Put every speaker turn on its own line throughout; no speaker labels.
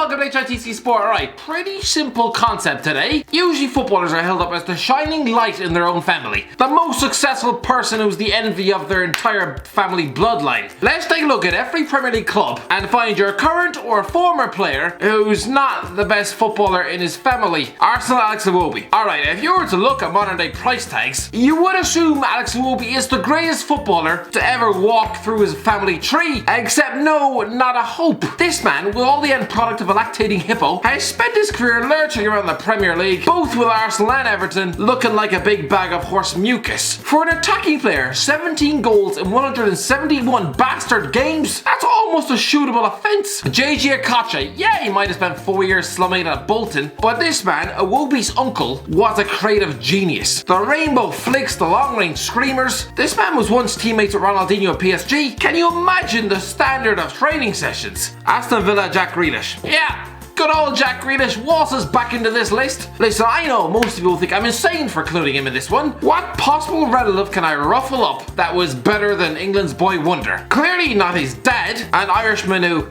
welcome to HITC Sport. Alright, pretty simple concept today. Usually footballers are held up as the shining light in their own family. The most successful person who's the envy of their entire family bloodline. Let's take a look at every Premier League club and find your current or former player who's not the best footballer in his family. Arsenal Alex Iwobi. Alright, if you were to look at modern day price tags, you would assume Alex Iwobi is the greatest footballer to ever walk through his family tree. Except no, not a hope. This man, with all the end product of a lactating hippo, has spent his career lurching around the Premier League, both with Arsenal and Everton, looking like a big bag of horse mucus. For an attacking player, 17 goals in 171 bastard games? That's almost a shootable offence. JJ Okocha, yeah, he might have spent 4 years slumming at Bolton, but this man, Iwobi's uncle, was a creative genius. The rainbow flicks, the long-range screamers. This man was once teammates with Ronaldinho at PSG. Can you imagine the standard of training sessions? Aston Villa Jack Grealish. Yeah, good old Jack Grealish waltzes back into this list. Listen, I know most of you will think I'm insane for including him in this one. What possible relative can I ruffle up that was better than England's boy wonder? Clearly not his dad, an Irishman who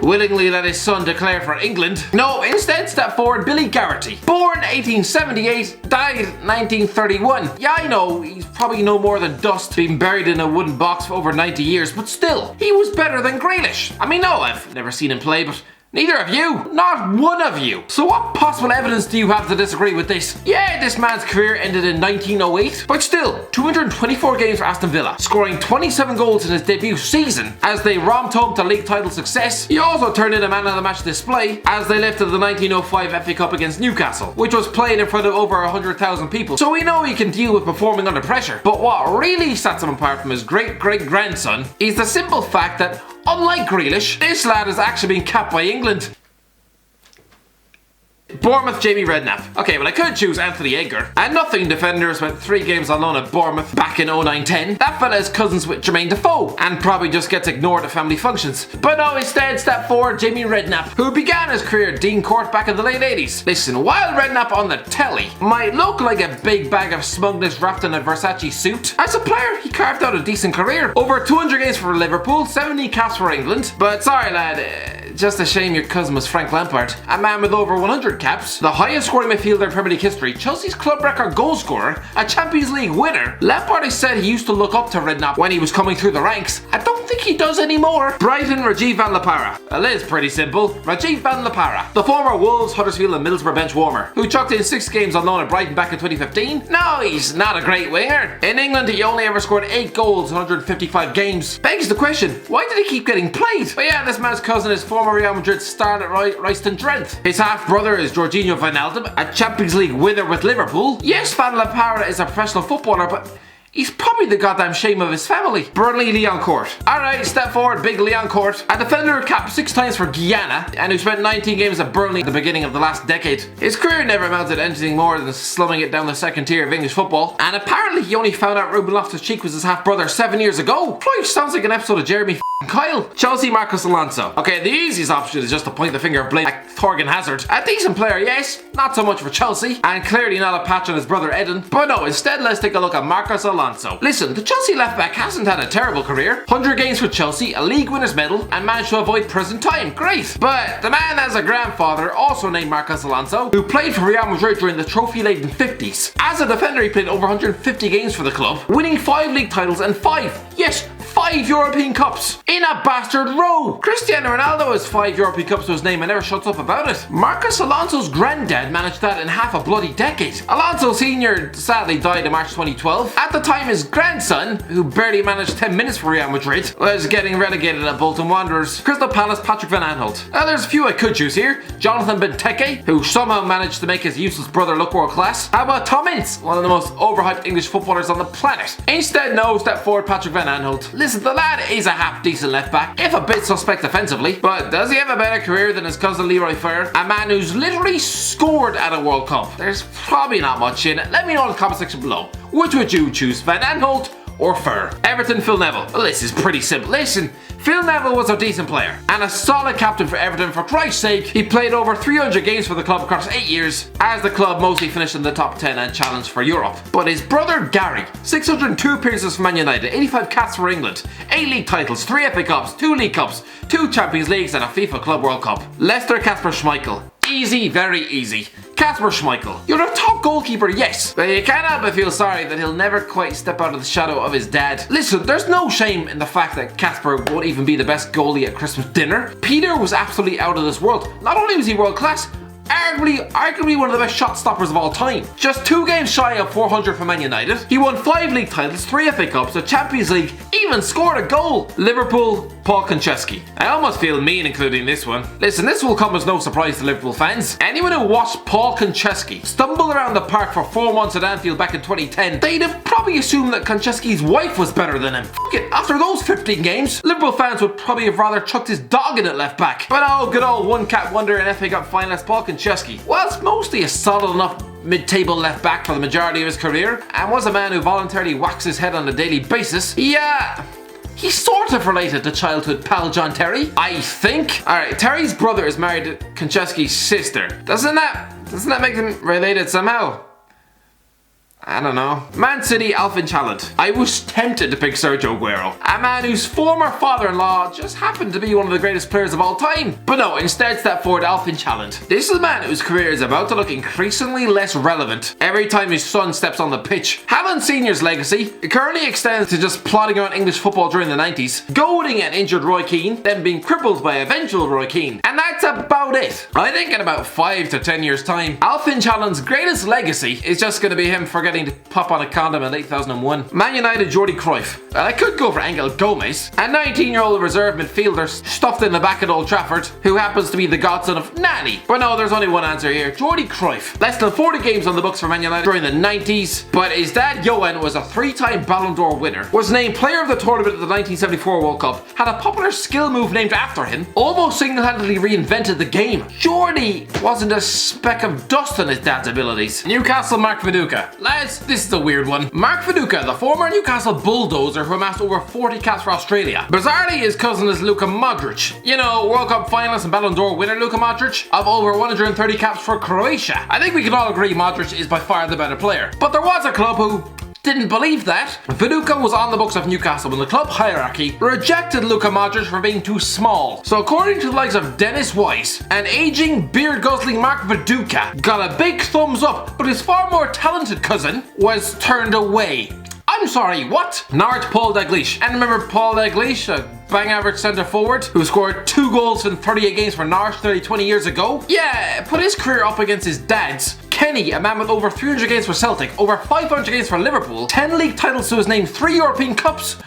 willingly let his son declare for England. No, instead step forward Billy Garrity. Born 1878, died 1931. Yeah, I know, he's probably no more than dust being buried in a wooden box for over 90 years, but still, he was better than Grealish. I mean, no, I've never seen him play, but neither of you. Not one of you. So what possible evidence do you have to disagree with this? Yeah, this man's career ended in 1908, but still, 224 games for Aston Villa, scoring 27 goals in his debut season as they romped home to league title success. He also turned in a man of the match display as they lifted the 1905 FA Cup against Newcastle, which was played in front of over 100,000 people. So we know he can deal with performing under pressure. But what really sets him apart from his great-great-grandson is the simple fact that unlike Grealish, this lad has actually been capped by England. Bournemouth Jamie Redknapp. Okay, well I could choose Anthony Edgar. And nothing defender spent 3 games on loan at Bournemouth back in 09-10. That fella is cousins with Jermaine Defoe and probably just gets ignored at family functions. But no, instead step forward Jamie Redknapp, who began his career at Dean Court back in the late 80s. Listen, while Redknapp on the telly might look like a big bag of smugness wrapped in a Versace suit, as a player he carved out a decent career. Over 200 games for Liverpool, 70 caps for England. But sorry lad, just a shame your cousin was Frank Lampard, a man with over 100 caps, the highest scoring midfielder in Premier League history, Chelsea's club record goal scorer, a Champions League winner. Lampard has said he used to look up to Redknapp when he was coming through the ranks. I don't think he does anymore. Brighton Rajiv Van La Parra. Well, it is pretty simple. Rajiv Van La Parra, the former Wolves, Huddersfield and Middlesbrough bench warmer, who chucked in 6 games on loan at Brighton back in 2015. No, he's not a great winger. In England, he only ever scored 8 goals in 155 games. Begs the question, why did he keep getting played? But yeah, this man's cousin is former Real Madrid star at Royston Drenthe. His half-brother is Jorginho Wijnaldum, a Champions League winner with Liverpool. Yes, Van La Parra is a professional footballer, but he's probably the goddamn shame of his family. Burnley Leon Court. Alright, step forward, big Leon Court. A defender who capped 6 times for Guyana and who spent 19 games at Burnley at the beginning of the last decade. His career never amounted to anything more than slumming it down the second tier of English football, and apparently he only found out Ruben Loftus-Cheek was his half-brother 7 years ago. Probably sounds like an episode of Jeremy Kyle. Chelsea Marcos Alonso. Okay, the easiest option is just to point the finger of blame at Thorgan Hazard. A decent player, yes, not so much for Chelsea, and clearly not a patch on his brother Eden. But no, instead let's take a look at Marcos Alonso. Listen, the Chelsea left back hasn't had a terrible career. 100 games for Chelsea, a league winner's medal, and managed to avoid prison time. Great. But the man has a grandfather, also named Marcos Alonso, who played for Real Madrid during the trophy-laden 50s. As a defender, he played over 150 games for the club, winning 5 league titles and 5 European Cups in a bastard row. Cristiano Ronaldo has 5 European Cups to his name and never shuts up about it. Marcos Alonso's granddad managed that in half a bloody decade. Alonso Sr. sadly died in March 2012. At the time, his grandson, who barely managed 10 minutes for Real Madrid, was getting relegated at Bolton Wanderers. Crystal Palace Patrick Van Aanholt. There's a few I could choose here. Jonathan Benteke, who somehow managed to make his useless brother look world class. How about Tom Ince, one of the most overhyped English footballers on the planet? Instead, no, step forward Patrick Van Aanholt. Listen, the lad is a half-decent left-back, if a bit suspect offensively, but does he have a better career than his cousin Leroy Fer, a man who's literally scored at a World Cup? There's probably not much in it. Let me know in the comment section below. Which would you choose, Van Aanholt or fur? Everton, Phil Neville. Well, this is pretty simple. Listen, Phil Neville was a decent player and a solid captain for Everton. For Christ's sake, he played over 300 games for the club across 8 years, as the club mostly finished in the top 10 and challenged for Europe. But his brother Gary, 602 appearances for Man United, 85 caps for England, 8 league titles, 3 FA Cups, 2 League Cups, 2 Champions Leagues and a FIFA Club World Cup. Leicester, Kasper Schmeichel. Easy, very easy. Kasper Schmeichel. You're a top goalkeeper, yes, but you can't help but feel sorry that he'll never quite step out of the shadow of his dad. Listen, there's no shame in the fact that Kasper won't even be the best goalie at Christmas dinner. Peter was absolutely out of this world. Not only was he world class, arguably one of the best shot stoppers of all time. Just 2 games shy of 400 for Man United. He won 5 league titles, 3 FA Cups, a Champions League, even scored a goal. Liverpool, Paul Konchesky. I almost feel mean including this one. Listen, this will come as no surprise to Liverpool fans. Anyone who watched Paul Konchesky stumble around the park for 4 months at Anfield back in 2010, they'd have probably assumed that Konchesky's wife was better than him. Fuck it, after those 15 games, Liverpool fans would probably have rather chucked his dog in at left back. But oh, good old one-cap wonder and FA Cup finalist Paul Konchesky, whilst mostly a solid enough mid-table left back for the majority of his career, and was a man who voluntarily whacks his head on a daily basis, he's sort of related to childhood pal John Terry, I think. Alright, Terry's brother is married to Konchesky's sister. Doesn't that make them related somehow? I don't know. Man City, Alvin Challant. I was tempted to pick Sergio Aguero, a man whose former father-in-law just happened to be one of the greatest players of all time. But no, instead stepped forward Alvin Challant. This is a man whose career is about to look increasingly less relevant every time his son steps on the pitch. Challant Sr.'s legacy currently extends to just plodding around English football during the 90s, goading an injured Roy Keane, then being crippled by eventual Roy Keane. And that's about it. I think in about 5 to 10 years time, Alvin Challant's greatest legacy is just going to be him forgetting to pop on a condom in 2001. Man United, Jordi Cruyff. Well, I could go for Angel Gomez, a 19-year-old reserve midfielder stuffed in the back at Old Trafford, who happens to be the godson of Nani. But no, there's only one answer here. Jordi Cruyff. Less than 40 games on the books for Man United during the 90s, but his dad Johan was a 3-time Ballon d'Or winner, was named player of the tournament at the 1974 World Cup, had a popular skill move named after him, almost single-handedly reinvented the game. Jordi wasn't a speck of dust on his dad's abilities. Newcastle, Mark Viduka. Lads, this is a weird one. Mark Viduka, the former Newcastle bulldozer who amassed over 40 caps for Australia. Bizarrely, his cousin is Luka Modric. You know, World Cup finalist and Ballon d'Or winner Luka Modric, of over 130 caps for Croatia. I think we can all agree Modric is by far the better player. But there was a club who didn't believe that. Viduka was on the books of Newcastle when the club hierarchy rejected Luka Modric for being too small. So according to the likes of Dennis Wise, an aging, beard-guzzling Mark Viduka got a big thumbs up, but his far more talented cousin was turned away. I'm sorry, what? Norwich, Paul Dalglish. And remember Paul Dalglish, a bang average centre forward who scored 2 goals in 38 games for Norwich nearly 20 years ago? Yeah, put his career up against his dad's. Kenny, a man with over 300 games for Celtic, over 500 games for Liverpool, 10 league titles to his name, 3 European Cups.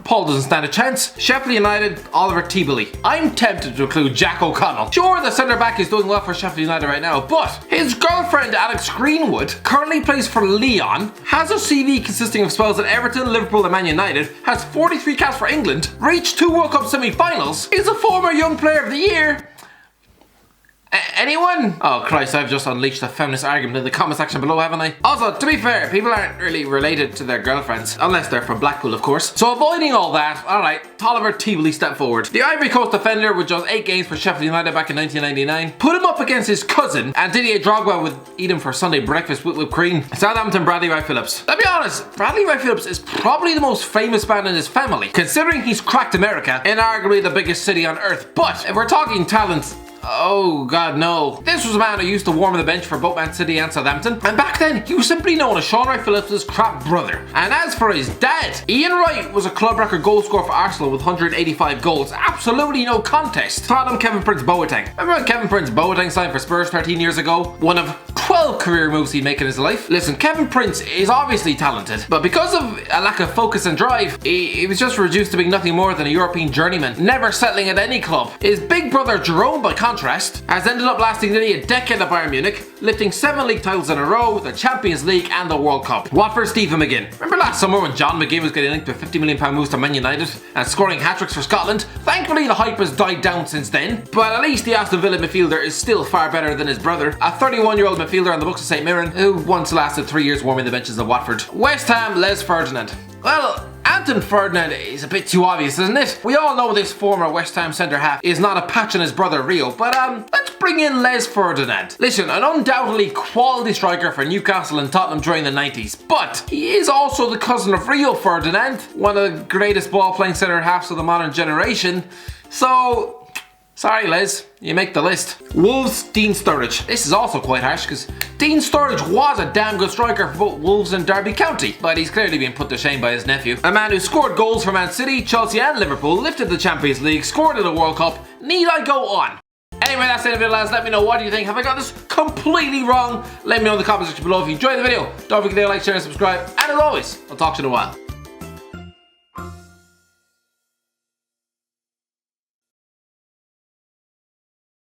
Paul doesn't stand a chance. Sheffield United, Oliver Teebally. I'm tempted to include Jack O'Connell. Sure, the centre back is doing well for Sheffield United right now, but his girlfriend Alex Greenwood currently plays for Lyon, has a CV consisting of spells at Everton, Liverpool and Man United, has 43 caps for England, reached 2 World Cup semi-finals, is a former Young Player of the Year. Anyone? Oh Christ, I've just unleashed a feminist argument in the comment section below, haven't I? Also, to be fair, people aren't really related to their girlfriends, unless they're from Blackpool, of course. So avoiding all that, alright, Oliver Teebally stepped forward. The Ivory Coast defender with just 8 games for Sheffield United back in 1999. Put him up against his cousin, and Didier Drogba would eat him for Sunday breakfast with whipped cream. Southampton, Bradley Wright Phillips. Let's be honest, Bradley Wright Phillips is probably the most famous man in his family, considering he's cracked America in arguably the biggest city on earth. But if we're talking talent, oh god no. This was a man who used to warm the bench for both Man City and Southampton, and back then he was simply known as Sean Wright Phillips' crap brother. And as for his dad, Ian Wright was a club record goal scorer for Arsenal with 185 goals. Absolutely no contest. Tottenham, Kevin Prince Boateng. Remember when Kevin Prince Boateng signed for Spurs 13 years ago? One of 12 career moves he'd make in his life. Listen, Kevin Prince is obviously talented, but because of a lack of focus and drive, he was just reduced to being nothing more than a European journeyman, never settling at any club. His big brother Jerome, by contrast, has ended up lasting nearly a decade at Bayern Munich, lifting 7 league titles in a row, the Champions League and the World Cup. Watford, Stephen McGinn. Remember last summer when John McGinn was getting linked with £50 million moves to Man United and scoring hat-tricks for Scotland? Thankfully the hype has died down since then, but at least the Aston Villa midfielder is still far better than his brother, a 31-year-old midfielder on the books of St Mirren who once lasted 3 years warming the benches of Watford. West Ham, Les Ferdinand. Well, Anton Ferdinand is a bit too obvious, isn't it? We all know this former West Ham centre-half is not a patch on his brother Rio, but let's bring in Les Ferdinand. Listen, an undoubtedly quality striker for Newcastle and Tottenham during the 90s, but he is also the cousin of Rio Ferdinand, one of the greatest ball-playing centre-halves of the modern generation. So, sorry Les, you make the list. Wolves, Dean Sturridge. This is also quite harsh because Dean Sturridge was a damn good striker for both Wolves and Derby County, but he's clearly been put to shame by his nephew. A man who scored goals for Man City, Chelsea and Liverpool, lifted the Champions League, scored in the World Cup. Need I go on? Anyway, that's the end of it, lads. Let me know, what do you think? Have I got this completely wrong? Let me know in the comment section below. If you enjoyed the video, don't forget to like, share and subscribe. And as always, I'll talk to you in a while.